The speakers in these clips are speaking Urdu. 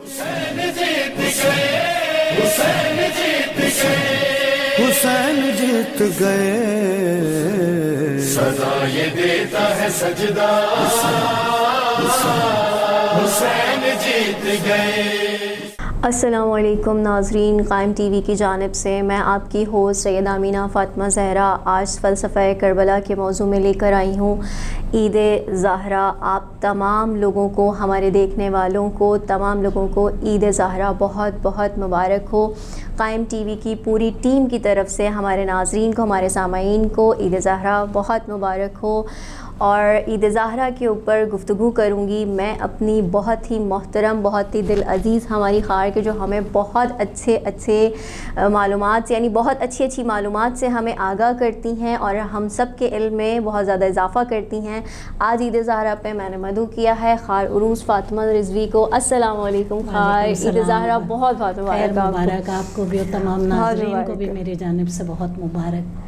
حسین جیت گئے، حسین جیت گئے، حسین جیت گئے، سزا یہ دیتا ہے سجدہ، حسین جیت گئے۔ السلام علیکم ناظرین، قائم ٹی وی کی جانب سے میں آپ کی ہوسٹ سید آمینہ فاطمہ زہرا آج فلسفہ کربلا کے موضوع میں لے کر آئی ہوں عید زہرا۔ آپ تمام لوگوں کو، ہمارے دیکھنے والوں کو، تمام لوگوں کو عید زہرا بہت بہت مبارک ہو۔ قائم ٹی وی کی پوری ٹیم کی طرف سے ہمارے ناظرین کو، ہمارے سامعین کو عید زہرا بہت مبارک ہو۔ اور عید زہرا کے اوپر گفتگو کروں گی میں اپنی بہت ہی محترم، بہت ہی دل عزیز ہماری خار کے، جو ہمیں بہت اچھے معلومات، یعنی بہت اچھی معلومات سے ہمیں آگاہ کرتی ہیں اور ہم سب کے علم میں بہت زیادہ اضافہ کرتی ہیں۔ آج عید زہرا پہ میں نے مدعو کیا ہے خار عروس فاطمہ رضوی کو۔ السلام علیکم خار، عید زہرا بہت بہت مبارک آپ کو بھی اور تمام ناظرین کو بھی میری جانب سے بہت مبارک۔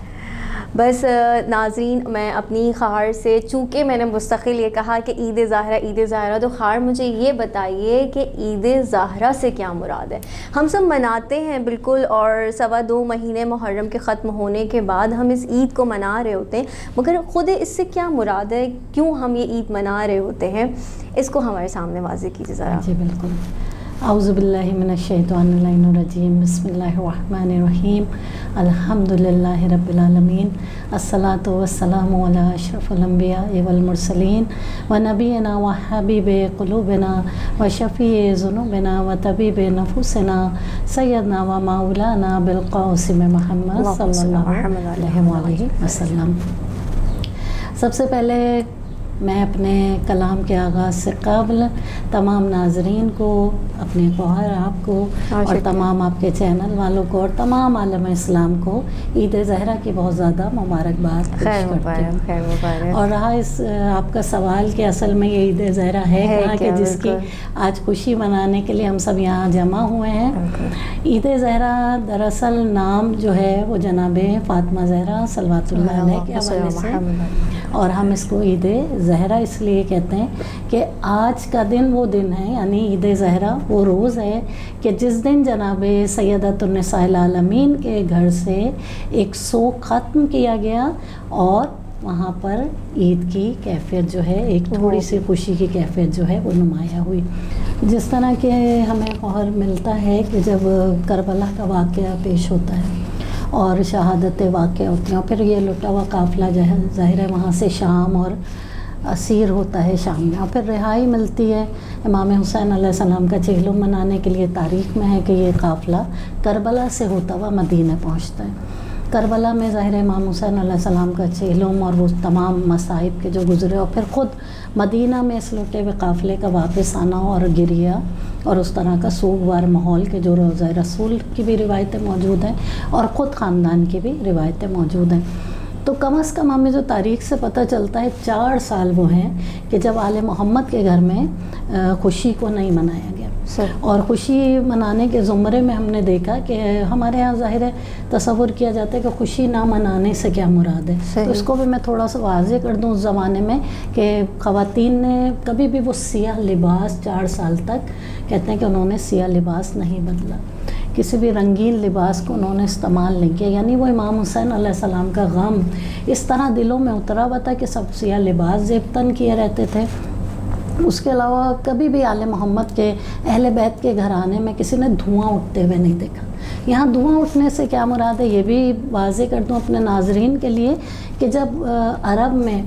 بس ناظرین، میں اپنی خار سے، چونکہ میں نے مستقل یہ کہا کہ عید زہرا، تو خار مجھے یہ بتائیے کہ عید زہرا سے کیا مراد ہے؟ ہم سب مناتے ہیں بالکل، اور 2.25 مہینے محرم کے ختم ہونے کے بعد ہم اس عید کو منا رہے ہوتے ہیں، مگر خود اس سے کیا مراد ہے؟ کیوں ہم یہ عید منا رہے ہوتے ہیں؟ اس کو ہمارے سامنے واضح کیجیے ذرا۔ جی بالکل۔ اعوذ باللہ من الشیطان اللعین الرجیم، بسم اللہ الرحمن الرحیم، الحمد للہ رب العالمین، الصلاۃ والسلام علی اشرف الانبیاء والمرسلین ونبینا وحبیب قلوبنا وشفیع ذنوبنا وطبیب نفوسنا سیدنا و مولانا بالقاسم محمد صلی اللہ علیہ وسلم۔ سب سے پہلے میں اپنے کلام کے آغاز سے قبل تمام ناظرین کو، اپنے گوہر آپ کو اور تمام آپ کے چینل والوں کو اور تمام عالم اسلام کو عید زہرا کی بہت زیادہ مبارکباد پیش کرتی ہوں۔ اور رہا اس آپ کا سوال کہ اصل میں یہ عید زہرا ہے کہاں، کہ جس کی آج خوشی منانے کے لیے ہم سب یہاں جمع ہوئے ہیں۔ عید زہرا دراصل نام جو ہے وہ جناب فاطمہ زہرا صلوات اللہ علیہ کے حوالے سے، اور ہم اس کو عید زہرا اس لیے کہتے ہیں کہ آج کا دن وہ دن ہے، یعنی عید زہرا وہ روز ہے کہ جس دن جناب سیدۃ النساء العالمین کے گھر سے ایک سوگ ختم کیا گیا اور وہاں پر عید کی کیفیت جو ہے، ایک تھوڑی سی خوشی کی کیفیت جو ہے وہ نمایاں ہوئی۔ جس طرح کہ ہمیں خبر ملتا ہے کہ جب کربلا کا واقعہ پیش ہوتا ہے اور شہادتیں واقع ہوتی ہیں، اور پھر یہ لٹا ہوا قافلہ جو ہے ظاہر ہے وہاں سے شام اور اسیر ہوتا ہے شام میں، اور پھر رہائی ملتی ہے امام حسین علیہ السلام کا چہلم منانے کے لیے۔ تاریخ میں ہے کہ یہ قافلہ کربلا سے ہوتا ہوا مدینہ پہنچتا ہے۔ کربلا میں ظاہر امام حسین علیہ السلام کا چہلم اور وہ تمام مصائب کے جو گزرے، اور پھر خود مدینہ میں اس لٹے ہوئے قافلے کا واپس آنا اور گریہ اور اس طرح کا سوگوار ماحول کے جو روضہ رسول کی بھی روایتیں موجود ہیں اور خود خاندان کی بھی روایتیں موجود ہیں۔ تو کم از کم ہمیں جو تاریخ سے پتہ چلتا ہے 4 سال وہ ہیں کہ جب آل محمد کے گھر میں خوشی کو نہیں منایا گیا، اور خوشی منانے کے زمرے میں ہم نے دیکھا کہ ہمارے ہاں ظاہر ہے تصور کیا جاتا ہے کہ خوشی نہ منانے سے کیا مراد ہے۔ تو اس کو بھی میں تھوڑا سا واضح کر دوں۔ اس زمانے میں کہ خواتین نے کبھی بھی وہ سیاہ لباس 4 سال تک کہتے ہیں کہ انہوں نے سیاہ لباس نہیں بدلا، کسی بھی رنگین لباس کو انہوں نے استعمال نہیں کیا، یعنی وہ امام حسین علیہ السلام کا غم اس طرح دلوں میں اترا ہوا تھا کہ سب سیاہ لباس زیب تن کیے رہتے تھے۔ اس کے علاوہ کبھی بھی آل محمد کے اہل بیت کے گھرانے میں کسی نے دھواں اٹھتے ہوئے نہیں دیکھا۔ یہاں دھواں اٹھنے سے کیا مراد ہے یہ بھی واضح کر دوں اپنے ناظرین کے لیے کہ جب عرب میں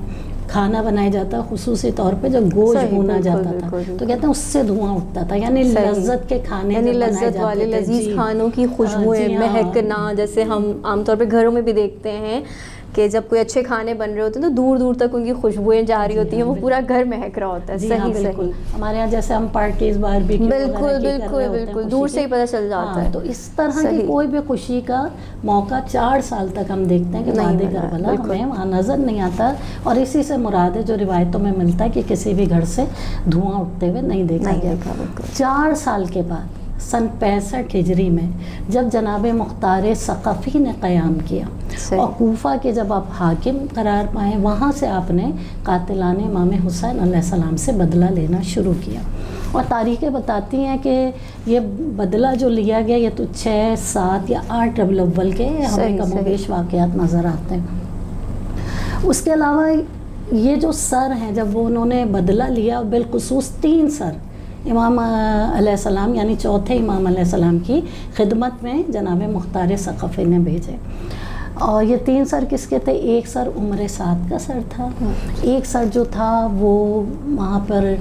کھانا بنایا جاتا، خصوصی طور پہ جب گوشت بھونا جاتا تھا تو کہتے ہیں اس سے دھواں اٹھتا تھا، یعنی لذت کے کھانے، یعنی لذت والے لذیذ کھانوں کی خوشبوئیں مہکنا، جیسے ہم عام طور پہ گھروں میں بھی دیکھتے ہیں کہ جب کوئی اچھے کھانے بن رہے ہوتے ہیں تو دور دور تک ان کی خوشبوئیں جا رہی ہوتی ہیں، وہ پورا گھر مہک رہا ہوتا ہے۔ صحیح ہمارے یہاں جیسے ہم پارٹیز باربیکیو بالکل دور سے ہی پتہ چل جاتا ہے۔ تو اس طرح کی کوئی بھی خوشی کا موقع 4 سال تک ہم دیکھتے ہیں کہ بعد کربلا ہمیں وہاں نظر نہیں آتا، اور اسی سے مراد ہے جو روایتوں میں ملتا ہے کہ کسی بھی گھر سے دھواں اٹھتے ہوئے نہیں دیکھا گیا۔ 4 سال کے بعد سن 65 ہجری میں جب جناب مختار ثقفی نے قیام کیا اور کوفہ کے جب آپ حاکم قرار پائے، وہاں سے آپ نے قاتلان امام حسین علیہ السلام سے بدلہ لینا شروع کیا، اور تاریخیں بتاتی ہیں کہ یہ بدلہ جو لیا گیا یہ تو 6, 7 یا 8 ربیع الاول کے ہمیں کم و بیش واقعات نظر آتے ہیں۔ اس کے علاوہ یہ جو سر ہیں جب وہ انہوں نے بدلہ لیا، بالخصوص 3 سر امام علیہ السلام یعنی چوتھے امام علیہ السلام کی خدمت میں جناب مختار ثقفی نے بھیجے، اور یہ 3 سر کس کے تھے؟ ایک سر عمر سعد کا سر تھا، ایک سر جو تھا وہ وہاں پر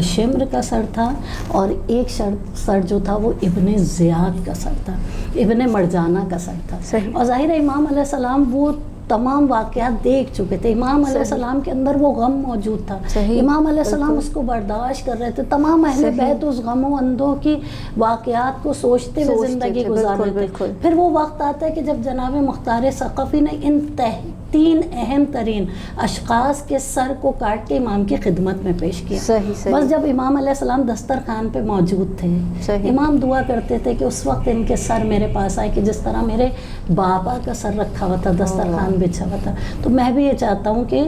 شمر کا سر تھا، اور ایک سر جو تھا وہ ابن زیاد کا سر تھا، ابن مرجانہ کا سر تھا۔ اور ظاہر امام علیہ السلام وہ تمام واقعات دیکھ چکے تھے، امام علیہ السلام کے اندر وہ غم موجود تھا، امام علیہ السلام اس کو برداشت کر رہے تھے، تمام اہل بیت اس غم و اندوہ کی واقعات کو سوچتے ہوئے زندگی گزار رہے تھے۔ پھر وہ وقت آتا ہے کہ جب جناب مختار ثقفی نے ان 3 اہم ترین اشخاص کے سر کو کاٹ کے امام کی خدمت میں پیش کیا۔ بس جب امام علیہ السلام دسترخوان پہ موجود تھے، امام دعا کرتے تھے کہ اس وقت ان کے سر میرے پاس آئے کہ جس طرح میرے بابا کا سر رکھا ہوا تھا، دسترخوان بچھا ہوا تھا، تو میں بھی یہ چاہتا ہوں کہ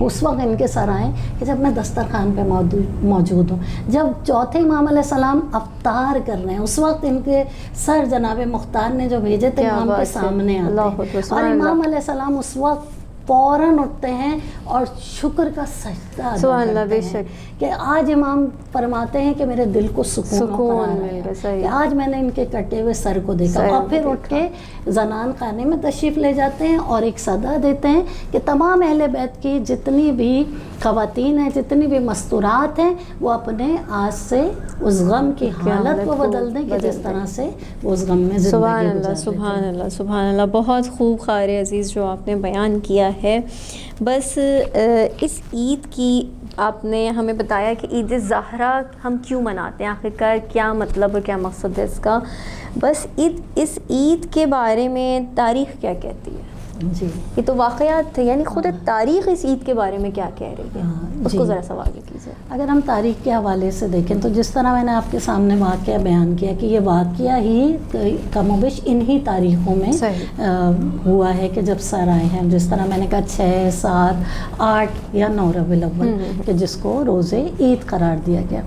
اس وقت ان کے سر آئیں کہ جب میں دسترخوان پہ موجود ہوں۔ جب چوتھے امام علیہ السلام افطار کر رہے ہیں اس وقت ان کے سر جناب مختار نے جو بھیجے تھے امام کے سامنے آتے ہیں، اور امام علیہ السلام اس وقت فوراً اٹھتے ہیں اور شکر کا سجدہ ادا کرتے ہیں کہ آج امام فرماتے ہیں کہ میرے دل کو سکون مل گیا کہ آج میں نے ان کے کٹے ہوئے سر کو دیکھا، اور پھر اٹھ کے زنان خانے میں تشریف لے جاتے ہیں اور ایک صدا دیتے ہیں کہ تمام اہل بیت کی جتنی بھی خواتین ہیں، جتنی بھی مستورات ہیں، وہ اپنے آج سے اس غم کی حالت کو بدل دیں کہ جس طرح سے وہ اس غم میں زندگی سبحان اللہ، گزار سبحان اللہ، سبحان اللہ۔ بہت خوب قاری عزیز جو آپ نے بیان کیا ہے۔ بس اس عید کی آپ نے ہمیں بتایا کہ عید زہرا ہم کیوں مناتے ہیں، آخرکار کیا مطلب اور کیا مقصد ہے اس کا۔ بس اس عید کے بارے میں تاریخ کیا کہتی ہے؟ جی یہ تو واقعات تھے، یعنی خود تاریخ اس عید کے بارے میں کیا کہہ رہی ہے، اس کو ذرا سوال کیجیے۔ اگر ہم تاریخ کے حوالے سے دیکھیں تو جس طرح میں نے آپ کے سامنے واقعہ بیان کیا کہ یہ واقعہ ہی کم و بیش انہی تاریخوں میں ہوا ہے کہ جب سر آئے ہیں، جس طرح میں نے کہا 6، 7، 8 یا 9 ربیع الاول کہ جس کو روز عید قرار دیا گیا۔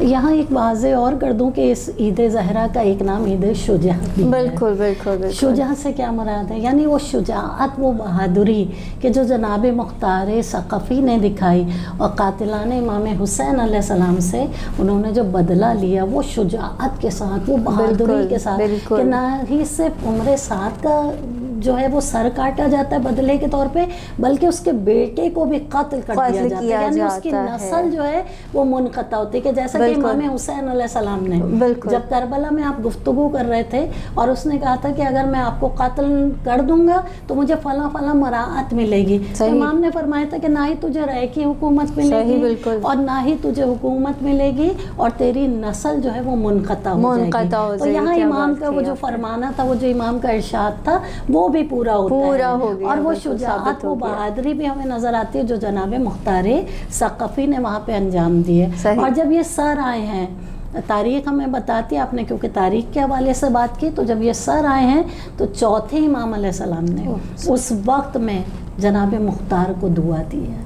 یہاں ایک واضح اور کر دوں کہ اس عید زہرا کا ایک نام عید شجاعت بھی ہے۔ بالکل بالکل۔ شجاعت سے کیا مراد ہے؟ یعنی وہ شجاعت، وہ بہادری کہ جو جناب مختار ثقفی نے دکھائی اور قاتلان امام حسین علیہ السلام سے انہوں نے جو بدلہ لیا، وہ شجاعت کے ساتھ، وہ بہادری کے ساتھ کہ نہ ہی صرف عمر سعد کا جو ہے وہ سر کاٹا جاتا ہے بدلے کے طور پہ، بلکہ اس کے بیٹے کو بھی قتل کر دیا جاتا ہے، یعنی اس کی نسل جو ہے وہ منقطع ہوتی ہے کہ جیسا کہ امام حسین علیہ السلام نے جب کربلا میں آپ گفتگو کر رہے تھے اور اس نے کہا تھا کہ اگر میں آپ کو قتل کر دوں گا تو مجھے فلاں فلاں مراعات ملے گی، امام نے فرمایا تھا کہ نہ ہی تجھے رہ کی حکومت ملے گی اور نہ ہی تجھے حکومت ملے گی، اور تیری نسل جو ہے وہ منقطع ہو جائے گی۔ تو یہاں امام کا وہ جو فرمانا تھا، وہ جو امام کا ارشاد تھا، وہ بھی پورا ہوتا ہے، اور وہ شجاعت، وہ بہادری بھی ہمیں نظر آتی ہے جو جناب مختار ثقفی نے وہاں پہ انجام دیے۔ اور جب یہ سر آئے ہیں، تاریخ ہمیں بتاتی ہے، آپ نے کیونکہ تاریخ کے حوالے سے بات کی، تو جب یہ سر آئے ہیں تو چوتھے امام علیہ السلام نے اس وقت میں جناب مختار کو دعا دی ہے،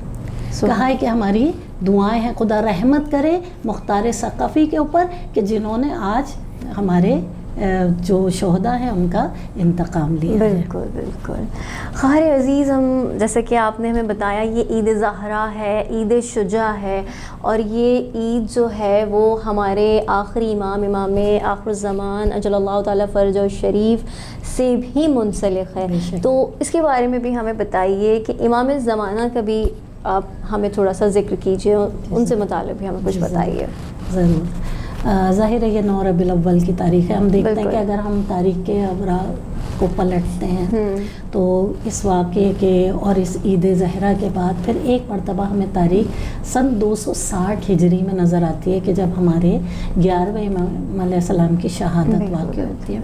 کہا ہے کہ ہماری دعائیں ہیں، خدا رحمت کرے مختار ثقفی کے اوپر کہ جنہوں نے آج ہمارے جو شہداء ہیں ان کا انتقام لیا۔ بالکل بالکل۔ قاری عزیز، ہم جیسے کہ آپ نے ہمیں بتایا یہ عید زہرا ہے، عید شجاع ہے، اور یہ عید جو ہے وہ ہمارے آخری امام آخر الزمان اجل اللہ تعالیٰ فرج الشریف سے بھی منسلک ہے، تو اس کے بارے میں بھی ہمیں بتائیے کہ امام زمانہ کا بھی آپ ہمیں تھوڑا سا ذکر کیجیے، ان سے متعلق بھی ہمیں کچھ بتائیے۔ ضرور۔ ظاہر ہے یہ 9 ربیع الاول کی تاریخ ہے، ہم دیکھتے ہیں کہ اگر ہم تاریخ کے اوراق کو پلٹتے ہیں تو اس واقعے کے اور اس عید زہرا کے بعد پھر ایک مرتبہ ہمیں تاریخ سن 260 ہجری میں نظر آتی ہے کہ جب ہمارے 11ویں امام علیہ السلام کی شہادت واقع ہوتی ہے۔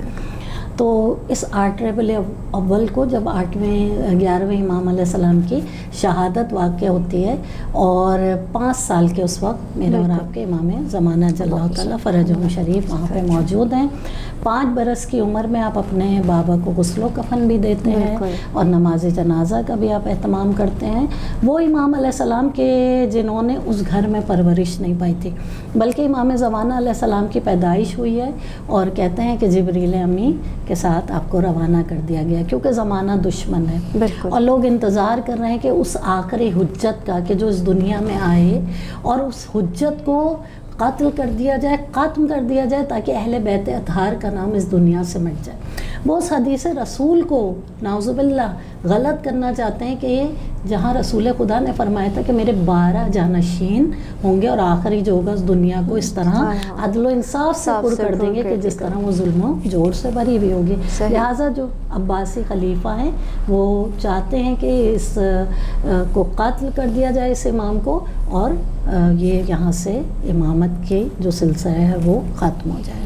تو اس 8 ربیع الاول کو جب 11ویں امام علیہ السلام کی شہادت واقع ہوتی ہے، اور 5 سال کے اس وقت میرے اور آپ کے امام زمانہ جل اللہ تعالیٰ فرجہم شریف وہاں پہ موجود ہیں۔ 5 برس کی عمر میں آپ اپنے بابا کو غسل و کفن بھی دیتے ہیں اور نماز جنازہ کا بھی آپ اہتمام کرتے ہیں۔ وہ امام علیہ السلام کے جنہوں نے اس گھر میں پرورش نہیں پائی تھی، بلکہ امام زمانہ علیہ السلام کی پیدائش ہوئی ہے، اور کہتے ہیں کہ جبریل امی کے ساتھ آپ کو روانہ کر دیا گیا، کیونکہ زمانہ دشمن ہے اور لوگ انتظار کر رہے ہیں کہ اس آخری حجت کا، کہ جو اس دنیا میں آئے اور اس حجت کو قتل کر دیا جائے، ختم کر دیا جائے، تاکہ اہل بیت اطہار کا نام اس دنیا سے مٹ جائے۔ وہ اس حدیث رسول کو نعوذ باللہ غلط کرنا چاہتے ہیں، کہ جہاں رسول خدا نے فرمایا تھا کہ میرے 12 جانشین ہوں گے اور آخری جو ہوگا اس دنیا کو اس طرح عدل و انصاف سے پر کر دیں گے کہ جس طرح وہ ظلم و جور سے بری ہوئی ہوگی۔ لہٰذا جو عباسی خلیفہ ہیں وہ چاہتے ہیں کہ اس کو قتل کر دیا جائے، اس امام کو، اور یہ یہاں سے امامت کے جو سلسلہ ہے وہ ختم ہو جائے۔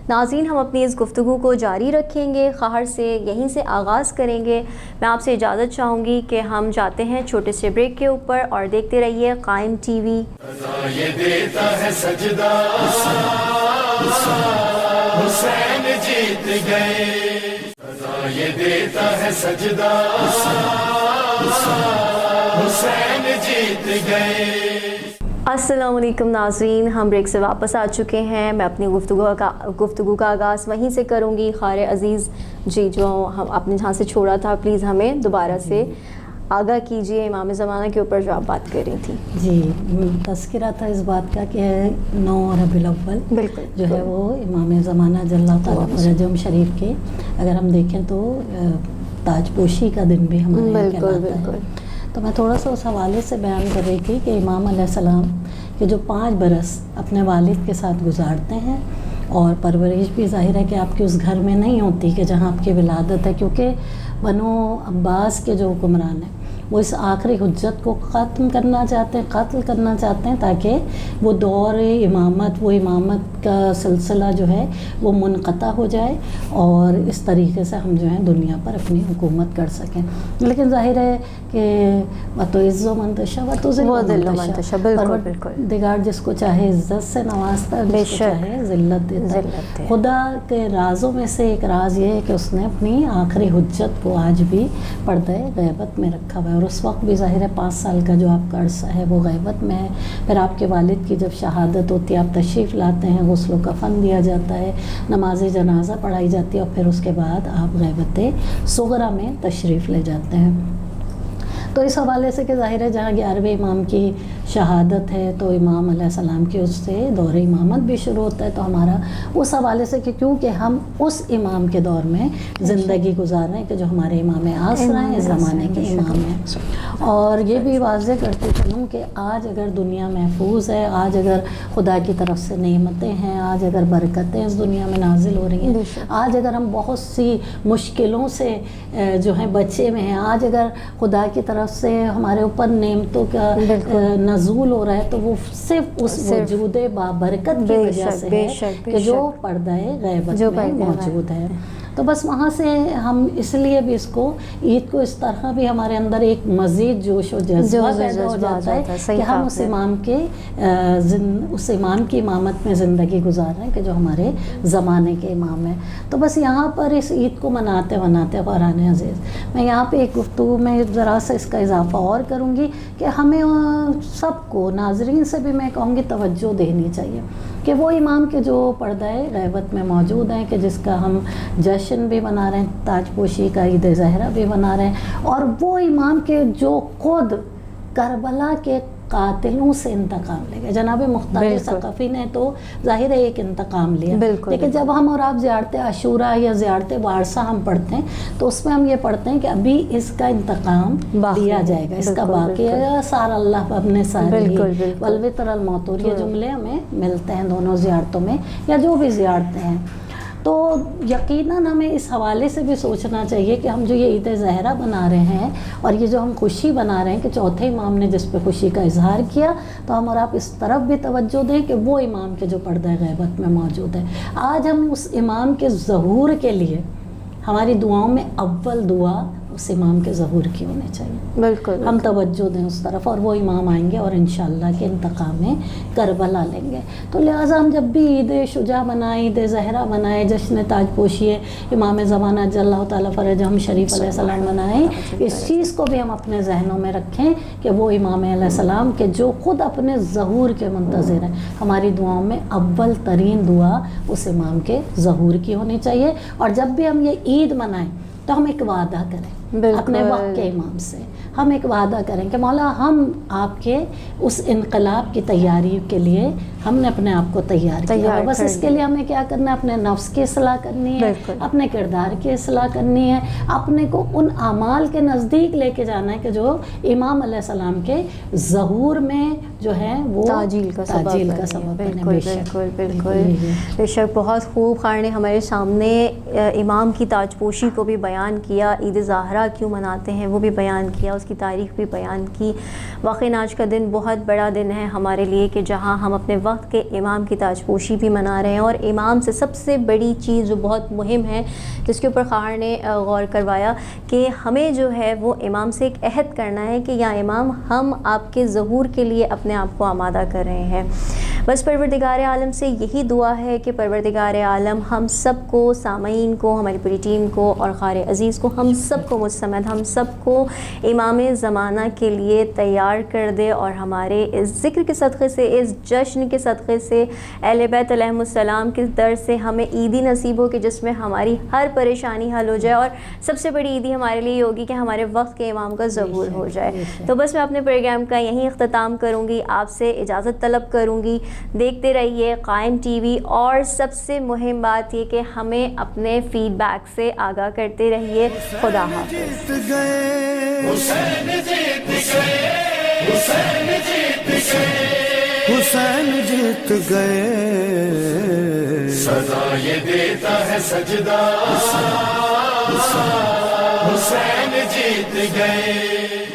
ناظرین، ہم اپنی اس گفتگو کو جاری رکھیں گے، خہر سے یہیں سے آغاز کریں گے۔ میں آپ سے اجازت چاہوں گی کہ ہم جاتے ہیں چھوٹے سے بریک کے اوپر، اور دیکھتے رہیے قائم ٹی وی۔ یہ دیتا ہے سجدہ، حسین جیت گئے، یہ دیتا ہے سجدہ، حسین جیت گئے۔ السلام علیکم ناظرین، ہم بریک سے واپس آ چکے ہیں۔ میں اپنی گفتگو کا آغاز وہیں سے کروں گی۔ خار عزیز جی، جو ہم آپ نے جہاں سے چھوڑا تھا، پلیز ہمیں دوبارہ سے آگاہ کیجئے امام زمانہ کے اوپر جو آپ بات کر رہی تھی۔ جی، تذکرہ تھا اس بات کا کہ 9 ربیع الاول بالکل جو ہے وہ امام زمانہ جل اللہ تعالیٰ فرجہم شریف کے، اگر ہم دیکھیں تو تاج پوشی کا دن بھی ہمارے یہاں کہلاتا ہے۔ تو میں تھوڑا سا اس حوالے سے بیان کر رہی تھی کہ امام علیہ السلام کے جو 5 برس اپنے والد کے ساتھ گزارتے ہیں، اور پرورش بھی ظاہر ہے کہ آپ کے اس گھر میں نہیں ہوتی کہ جہاں آپ کی ولادت ہے، کیونکہ بنو عباس کے جو حکمران ہیں وہ اس آخری حجت کو ختم کرنا چاہتے ہیں، قتل کرنا چاہتے ہیں، تاکہ وہ دور امامت، وہ امامت کا سلسلہ جو ہے وہ منقطع ہو جائے، اور اس طریقے سے ہم جو ہیں دنیا پر اپنی حکومت کر سکیں۔ لیکن ظاہر ہے کہ وَتُعِزُّ مَن تَشَاءُ وَتُذِلُّ مَن تَشَاءُ، پروردگار جس کو چاہے عزت سے نوازتا ہے، جس کو چاہے ذلت دیتا ہے۔ خدا کے رازوں میں سے ایک راز یہ ہے کہ اس نے اپنی آخری حجت کو آج بھی پردہ غیبت میں رکھا ہوا ہے، اور اس وقت بھی ظاہر ہے 5 سال کا جو آپ کا عرصہ ہے وہ غیبت میں ہے۔ پھر آپ کے والد کی جب شہادت ہوتی ہے، آپ تشریف لاتے ہیں، غسل و کفن دیا جاتا ہے، نماز جنازہ پڑھائی جاتی ہے، اور پھر اس کے بعد آپ غیبت صغریٰ میں تشریف لے جاتے ہیں۔ تو اس حوالے سے کہ ظاہر ہے جہاں 11ویں امام کی شہادت ہے تو امام علیہ السلام کے اس سے دور امامت بھی شروع ہوتا ہے، تو ہمارا اس حوالے سے کہ کیونکہ ہم اس امام کے دور میں زندگی گزار رہے ہیں کہ جو ہمارے امام عصر ہیں، اس زمانے کے امام ہیں۔ اور یہ بھی واضح کرتے چلوں کہ آج اگر دنیا محفوظ ہے، آج اگر خدا کی طرف سے نعمتیں ہیں، آج اگر برکتیں اس دنیا میں نازل ہو رہی ہیں، آج اگر ہم بہت سی مشکلوں سے جو ہیں بچے میں ہیں، آج اگر خدا کی طرف سے ہمارے اوپر نعمتوں کا نزول ہو رہا ہے، تو وہ صرف اس وجود بابرکت کی وجہ سے ہے کہ جو پردہ غیبت میں موجود ہے۔ تو بس وہاں سے ہم اس لیے بھی اس کو عید کو اس طرح بھی ہمارے اندر ایک مزید جوش و جذبہ پیدا ہو جاتا ہے کہ ہم اس امام کی امامت میں زندگی گزار رہے ہیں کہ جو ہمارے زمانے کے امام ہیں۔ تو بس یہاں پر اس عید کو مناتے قرآن عزیز، میں یہاں پہ ایک گفتگو میں ذرا سا اس کا اضافہ اور کروں گی کہ ہمیں سب کو، ناظرین سے بھی میں کہوں گی، توجہ دینی چاہیے کہ وہ امام کے جو پردہ غیبت میں موجود ہیں، کہ جس کا ہم جشن بھی منا رہے ہیں، تاج پوشی کا عید ظہرہ بھی منا رہے ہیں، اور وہ امام کے جو خود کربلا کے قاتلوں سے انتقام لے گئے۔ جناب مختار ثقفی نے تو ظاہر ہے ایک انتقام لیا، لیکن جب ہم اور آپ زیارت عاشوراء یا زیارت وارثہ ہم پڑھتے ہیں تو اس میں ہم یہ پڑھتے ہیں کہ ابھی اس کا انتقام لیا جائے گا، اس کا باقی ہے، سار اللہ اپنے ساری والوتر الموتور، یہ جملے ہمیں ملتے ہیں دونوں زیارتوں میں یا جو بھی زیارتیں ہیں۔ تو یقیناً ہمیں اس حوالے سے بھی سوچنا چاہیے کہ ہم جو یہ عید ظہرہ بنا رہے ہیں اور یہ جو ہم خوشی بنا رہے ہیں کہ چوتھے امام نے جس پہ خوشی کا اظہار کیا، تو ہم اور آپ اس طرف بھی توجہ دیں کہ وہ امام کے جو پردہ غیبت میں موجود ہے۔ آج ہم اس امام کے ظہور کے لیے ہماری دعاؤں میں اول دعا اس امام کے ظہور کی ہونی چاہیے. بالکل ہم توجہ دیں اس طرف، اور وہ امام آئیں گے اور انشاءاللہ کہ انتقام کربلا لیں گے. تو لہٰذا ہم جب بھی عید شجاع منائیں، عید زہرا منائیں، جشن تاج پوشی امام زمانہ جل اللہ تعالیٰ فرجہم شریف علیہ السلام منائیں، اس چیز کو بھی ہم اپنے ذہنوں میں رکھیں کہ وہ امام علیہ السلام کے جو خود اپنے ظہور کے منتظر ہیں، ہماری دعاؤں میں اول ترین دعا اس امام کے ظہور کی ہونی چاہیے. اور جب بھی ہم یہ عید منائیں تو ہم ایک وعدہ کریں اپنے وقت کے امام سے. ہم ایک وعدہ کریں کہ مولا ہم آپ کے اس انقلاب کی تیاری کے لیے ہم نے اپنے آپ کو تیار کیا ہے. بس اس کے لیے ہمیں کیا کرنا ہے؟ اپنے نفس کی اصلاح کرنی ہے، اپنے کردار کی اصلاح کرنی ہے، اپنے کو ان اعمال کے نزدیک لے کے جانا ہے کہ جو امام علیہ السلام کے ظہور میں جو ہے وہ تعجیل کا سبب بنے. بالکل بالکل بے شک. بہت خوب خان نے ہمارے سامنے امام کی تاج پوشی کو بھی بیان کیا، عید ظاہرہ کیوں مناتے ہیں وہ بھی بیان کیا، اس کی تاریخ بھی بیان کی. واقعی آج کا دن بہت بڑا دن ہے ہمارے لیے کہ جہاں ہم اپنے وقت کے امام کی تاج پوشی بھی منا رہے ہیں. اور امام سے سب سے بڑی چیز جو بہت مہم ہے جس کے اوپر خان نے غور کروایا کہ ہمیں جو ہے وہ امام سے ایک عہد کرنا ہے کہ یا امام ہم آپ کے ظہور کے لیے اپنے آپ کو آمادہ کر رہے ہیں. بس پروردگار عالم سے یہی دعا ہے کہ پروردگار عالم ہم سب کو، سامعین کو، ہماری پوری ٹیم کو اور قاری عزیز کو، ہم سب کو مستمد ہم سب کو امام زمانہ کے لیے تیار کر دے، اور ہمارے اس ذکر کے صدقے سے، اس جشن کے صدقے سے، اہل بیت علیہم السلام کے در سے ہمیں عیدی نصیب ہو کہ جس میں ہماری ہر پریشانی حل ہو جائے. اور سب سے بڑی عیدی ہمارے لیے ہوگی کہ ہمارے وقت کے امام کا ظہور ہو جائے. تو بس میں اپنے پروگرام کا یہیں اختتام کروں گی، آپ سے اجازت طلب کروں گی. دیکھتے رہیے قائم ٹی وی، اور سب سے مہم بات یہ کہ ہمیں اپنے فیڈ بیک سے آگاہ کرتے رہیے. خدا حافظ. حسین جیت گئے، حسین جیت گئے، حسین جیت گئے. سزا یہ دیتا ہے سجدہ، حسین جیت گئے.